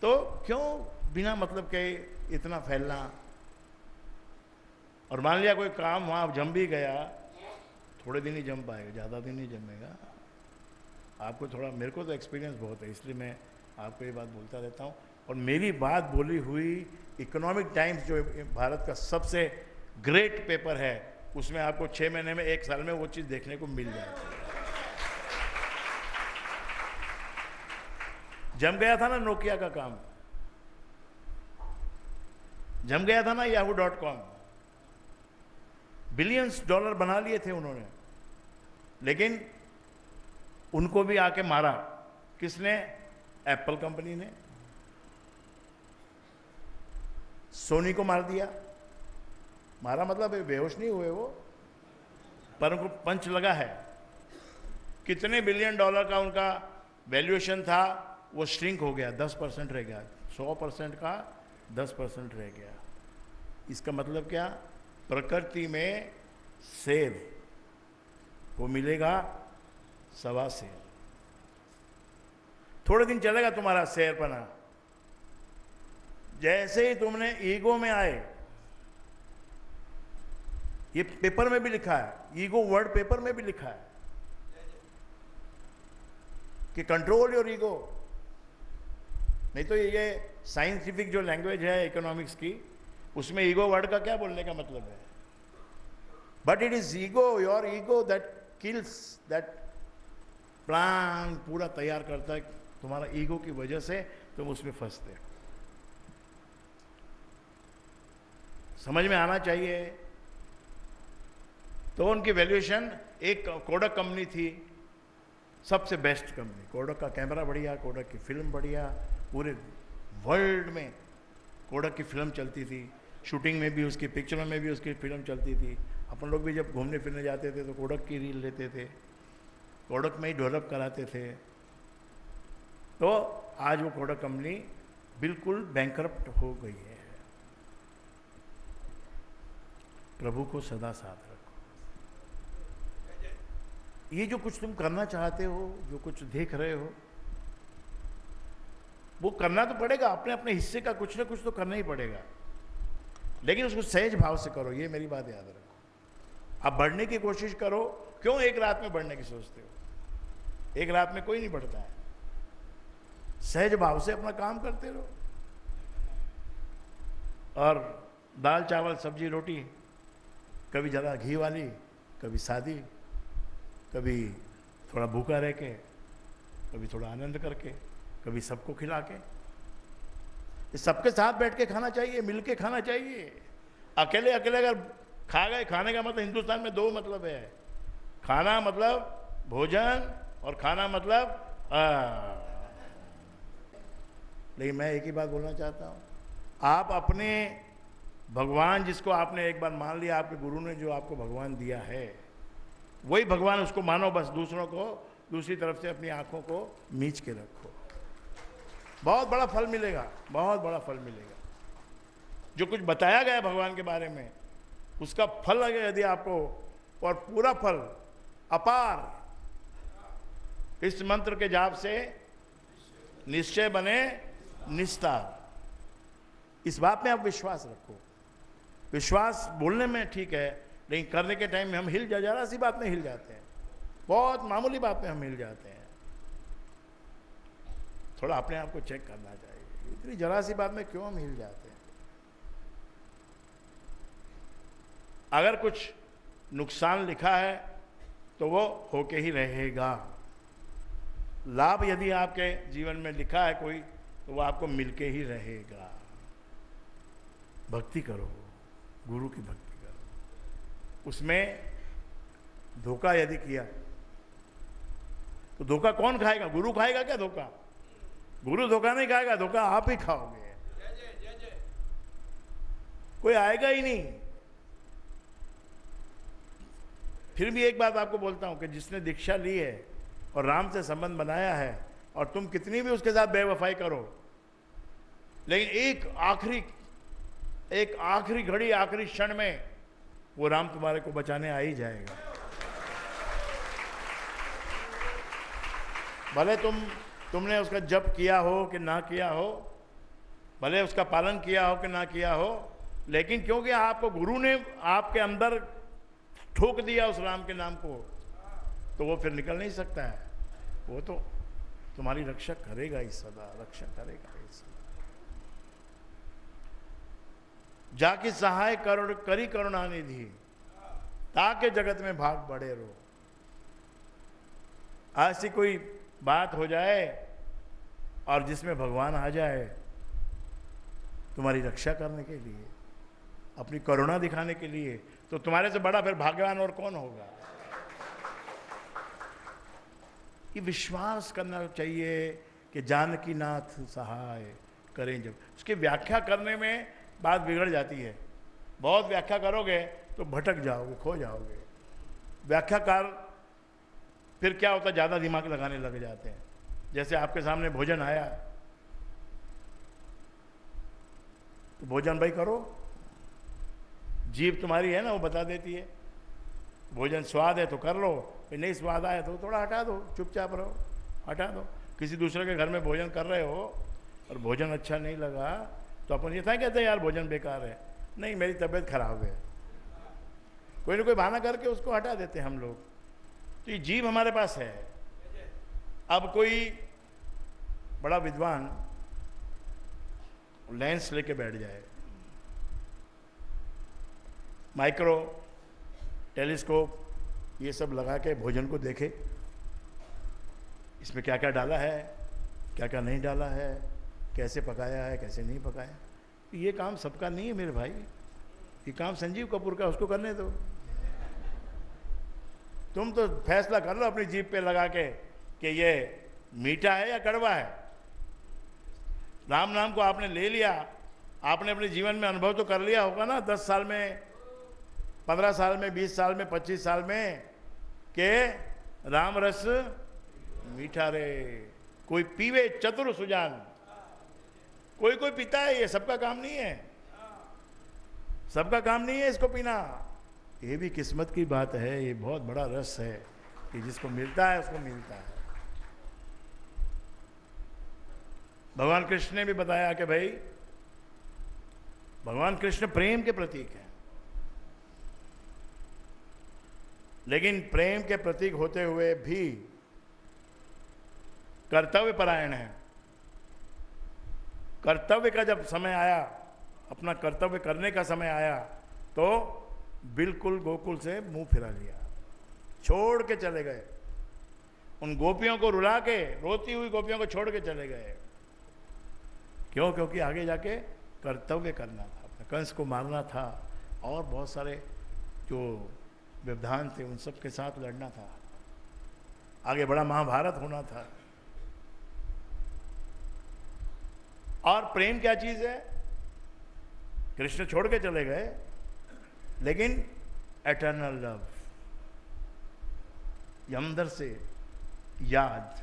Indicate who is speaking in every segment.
Speaker 1: तो क्यों बिना मतलब के इतना फैलना। और मान लिया कोई काम वहां जम भी गया, थोड़े दिन ही जम पाएगा, ज़्यादा दिन नहीं जमेगा। आपको थोड़ा, मेरे को तो एक्सपीरियंस बहुत है, इसलिए मैं आपको ये बात बोलता रहता हूँ। और मेरी बात बोली हुई इकोनॉमिक टाइम्स जो भारत का सबसे ग्रेट पेपर है, उसमें आपको 6 महीने में, 1 साल में वो चीज़ देखने को मिल जाएगी। जम गया था ना नोकिया का काम, जम गया था ना yahoo.com, बिलियंस डॉलर बना लिए थे उन्होंने, लेकिन उनको भी आके मारा किसने? एप्पल कंपनी ने। सोनी को मार दिया। मारा मतलब बेहोश नहीं हुए वो, पर उनको पंच लगा है। कितने बिलियन डॉलर का उनका वैल्यूएशन था, वो श्रिंक हो गया, 10% रह गया। 100% का 10% रह गया। इसका मतलब क्या? प्रकृति में सेब वो मिलेगा 1.25 सेर। थोड़े दिन चलेगा तुम्हारा शेरपना, जैसे ही तुमने ईगो में आए, ये पेपर में भी लिखा है, ईगो वर्ड पेपर में भी लिखा है कि कंट्रोल योर ईगो। नहीं तो ये साइंटिफिक जो लैंग्वेज है इकोनॉमिक्स की, उसमें ईगो वर्ड का क्या बोलने का मतलब है? But it is ego, your ego that kills, that plan पूरा तैयार करता है। तुम्हारा ईगो की वजह से तुम उसमें फंसते हो। समझ में आना चाहिए। तो उनकी वैल्यूएशन, एक कोडक कंपनी थी, सबसे बेस्ट कंपनी, कोडक का कैमरा बढ़िया, कोडक की फिल्म बढ़िया, पूरे वर्ल्ड में कोडक की फिल्म चलती थी, शूटिंग में भी उसकी, पिक्चरों में भी उसकी फिल्म चलती थी। अपन लोग भी जब घूमने फिरने जाते थे तो कोडक की रील लेते थे, कोडक में ही डेवलप कराते थे। तो आज वो कोडक कंपनी बिल्कुल बैंकरप्ट हो गई है। प्रभु को सदा साथ रखो। ये जो कुछ तुम करना चाहते हो, जो कुछ देख रहे हो, वो करना तो पड़ेगा, अपने अपने हिस्से का कुछ ना कुछ तो करना ही पड़ेगा, लेकिन उसको सहज भाव से करो। ये मेरी बात याद रखो। आप बढ़ने की कोशिश करो। क्यों एक रात में बढ़ने की सोचते हो? एक रात में कोई नहीं बढ़ता है। सहज भाव से अपना काम करते रहो। और दाल चावल सब्जी रोटी, कभी ज़्यादा घी वाली, कभी सादी, कभी थोड़ा भूखा रह के, कभी थोड़ा आनंद करके, कभी सबको खिला के। सबके साथ बैठ के खाना चाहिए, मिल के खाना चाहिए। अकेले अकेले अगर खा गए, खाने का मतलब हिंदुस्तान में 2 मतलब है। खाना मतलब भोजन, और खाना मतलब लेकिन मैं एक ही बात बोलना चाहता हूँ, आप अपने भगवान, जिसको आपने एक बार मान लिया, आपके गुरु ने जो आपको भगवान दिया है, वही भगवान, उसको मानो बस। दूसरों को दूसरी तरफ से अपनी आंखों को मीच के रखो, बहुत बड़ा फल मिलेगा, बहुत बड़ा फल मिलेगा। जो कुछ बताया गया भगवान के बारे में, उसका फल लगेगा यदि आपको, और पूरा फल अपार। इस मंत्र के जाप से निश्चय बने निस्तार। इस बात में आप विश्वास रखो। विश्वास बोलने में ठीक है, लेकिन करने के टाइम में हम हिल जरा सी बात में हिल जाते हैं, बहुत मामूली बात में हम हिल जाते हैं। थोड़ा अपने आप को चेक करना चाहिए, इतनी जरा सी बात में क्यों हम हिल जाते हैं। अगर कुछ नुकसान लिखा है तो वो होके ही रहेगा। लाभ यदि आपके जीवन में लिखा है कोई, तो वो आपको मिलके ही रहेगा। भक्ति करो, गुरु की भक्ति करो। उसमें धोखा यदि किया तो धोखा कौन खाएगा? गुरु खाएगा क्या धोखा? गुरु धोखा नहीं खाएगा, धोखा आप ही खाओगे। कोई आएगा ही नहीं। फिर भी एक बात आपको बोलता हूं कि जिसने दीक्षा ली है और राम से संबंध बनाया है, और तुम कितनी भी उसके साथ बेवफाई करो, लेकिन एक आखिरी घड़ी, आखिरी क्षण में वो राम तुम्हारे को बचाने आ ही जाएगा। भले तुमने उसका जप किया हो कि ना किया हो, भले उसका पालन किया हो कि ना किया हो, लेकिन क्योंकि आपको गुरु ने आपके अंदर ठोक दिया उस राम के नाम को, तो वो फिर निकल नहीं सकता है। वो तो तुम्हारी रक्षा करेगा ही सदा, रक्षा करेगा ही सदा। जाकी सहाय करुण करी करुणा निधि, ताके जगत में भाग बढ़े रो। ऐसी कोई बात हो जाए और जिसमें भगवान आ जाए तुम्हारी रक्षा करने के लिए, अपनी करुणा दिखाने के लिए, तो तुम्हारे से बड़ा फिर भाग्यवान और कौन होगा। ये विश्वास करना चाहिए कि जानकी नाथ सहाय करें। जब उसकी व्याख्या करने में बात बिगड़ जाती है, बहुत व्याख्या करोगे तो भटक जाओगे, खो जाओगे। व्याख्याकार फिर क्या होता है, ज़्यादा दिमाग लगाने लग जाते हैं। जैसे आपके सामने भोजन आया तो भोजन भाई करो, जीभ तुम्हारी है ना, वो बता देती है। भोजन स्वाद है तो कर लो, फिर नहीं स्वाद आया तो थोड़ा हटा दो, चुपचाप रहो, हटा दो। किसी दूसरे के घर में भोजन कर रहे हो और भोजन अच्छा नहीं लगा तो अपन ये था कहते हैं यार भोजन बेकार है, नहीं मेरी तबीयत खराब है, कोई ना कोई बहाना करके उसको हटा देते हैं हम लोग। तो ये जीभ हमारे पास है। अब कोई बड़ा विद्वान लेंस लेके बैठ जाए, माइक्रो टेलीस्कोप ये सब लगा के भोजन को देखे, इसमें क्या क्या डाला है, क्या क्या नहीं डाला है, कैसे पकाया है, कैसे नहीं पकाया। ये काम सबका नहीं है मेरे भाई, ये काम संजीव कपूर का, उसको करने दो। तुम तो फैसला कर लो अपनी जीभ पे लगा के कि ये मीठा है या कड़वा है। राम नाम को आपने ले लिया, आपने अपने जीवन में अनुभव तो कर लिया होगा ना, 10 साल में, 15 साल में, 20 साल में, 25 साल में, के राम रस मीठा रे। कोई पीवे चतुर सुजान, कोई कोई पीता है, ये सबका काम नहीं है, सबका काम नहीं है इसको पीना। ये भी किस्मत की बात है, ये बहुत बड़ा रस है कि जिसको मिलता है उसको मिलता है। भगवान कृष्ण ने भी बताया कि भाई भगवान कृष्ण प्रेम के प्रतीक हैं, लेकिन प्रेम के प्रतीक होते हुए भी कर्तव्य परायण है। कर्तव्य का जब समय आया, अपना कर्तव्य करने का समय आया, तो बिल्कुल गोकुल से मुंह फिरा लिया, छोड़ के चले गए। उन गोपियों को रुला के, रोती हुई गोपियों को छोड़ के चले गए। क्यों? क्योंकि आगे जाके कर्तव्य करना था, कंस को मारना था और बहुत सारे जो व्यवधान थे उन सब के साथ लड़ना था, आगे बड़ा महाभारत होना था। और प्रेम क्या चीज है? कृष्ण छोड़ के चले गए, लेकिन एटर्नल लव, अंदर से याद,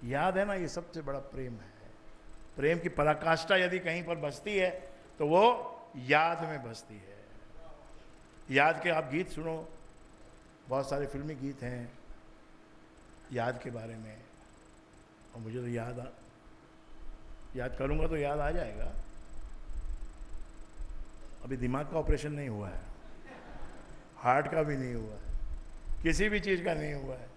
Speaker 1: याद है ना, ये सबसे बड़ा प्रेम है। प्रेम की पराकाष्ठा यदि कहीं पर बसती है तो वो याद में बसती है। याद के आप गीत सुनो, बहुत सारे फिल्मी गीत हैं याद के बारे में, और मुझे तो याद करूंगा तो याद आ जाएगा। अभी दिमाग का ऑपरेशन नहीं हुआ है, हार्ट का भी नहीं हुआ है, किसी भी चीज का नहीं हुआ है।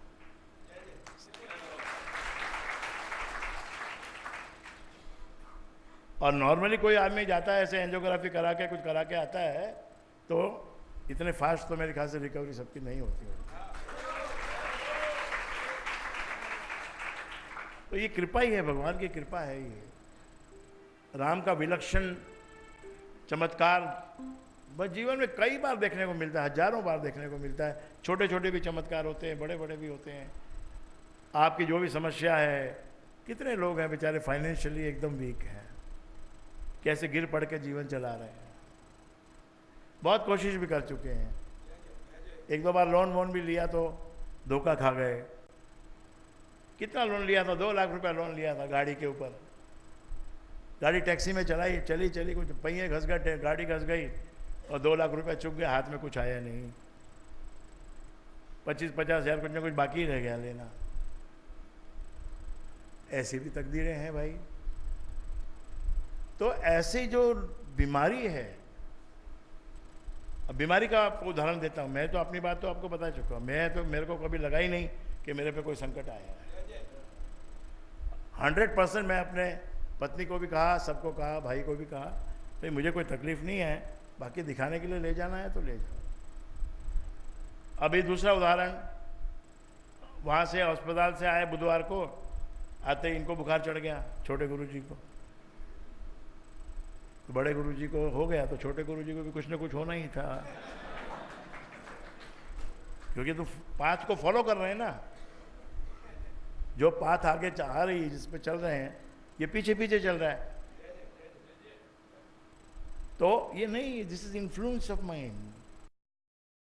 Speaker 1: और नॉर्मली कोई आदमी जाता है ऐसे एंजियोग्राफी करा के, कुछ करा के आता है, तो इतने फास्ट तो मेरे ख्याल से रिकवरी सबकी नहीं होती है। तो ये कृपा ही है, भगवान की कृपा है ये। राम का विलक्षण चमत्कार बस जीवन में कई बार देखने को मिलता है, हजारों बार देखने को मिलता है। छोटे छोटे भी चमत्कार होते हैं, बड़े बड़े भी होते हैं। आपकी जो भी समस्या है, कितने लोग हैं बेचारे फाइनेंशियली एकदम वीक हैं, कैसे गिर पड़ के जीवन चला रहे हैं, बहुत कोशिश भी कर चुके हैं, एक दो बार लोन वोन भी लिया तो धोखा खा गए। कितना लोन लिया था? 2 लाख रुपया लोन लिया था गाड़ी के ऊपर। गाड़ी टैक्सी में चलाई, चली चली, कुछ पहिए घस गए, गाड़ी घस गई और 2 लाख रुपया चुक गया, हाथ में कुछ आया नहीं। 25-50 हज़ार कुछ ना कुछ बाकी रह गया लेना। ऐसी भी तकदीरें हैं भाई। तो ऐसी जो बीमारी है, अब बीमारी का आपको उदाहरण देता हूँ। मैं तो अपनी बात तो आपको बता चुका हूँ। मैं तो, मेरे को कभी लगा ही नहीं कि मेरे पे कोई संकट आया है। 100% मैं अपने पत्नी को भी कहा, सबको कहा, भाई को भी कहा, भाई मुझे कोई तकलीफ नहीं है, बाकी दिखाने के लिए ले जाना है तो ले जाओ। अभी दूसरा उदाहरण, वहाँ से अस्पताल से आए बुधवार को, आते ही इनको बुखार चढ़ गया, छोटे गुरुजी को। तो बड़े गुरुजी को हो गया तो छोटे गुरुजी को भी कुछ ना कुछ होना ही था, क्योंकि तो पाथ को फॉलो कर रहे हैं ना। जो पाथ आगे आ रही है, जिस पे चल रहे हैं, ये पीछे पीछे चल रहा है। तो ये नहीं, this is influence of mind.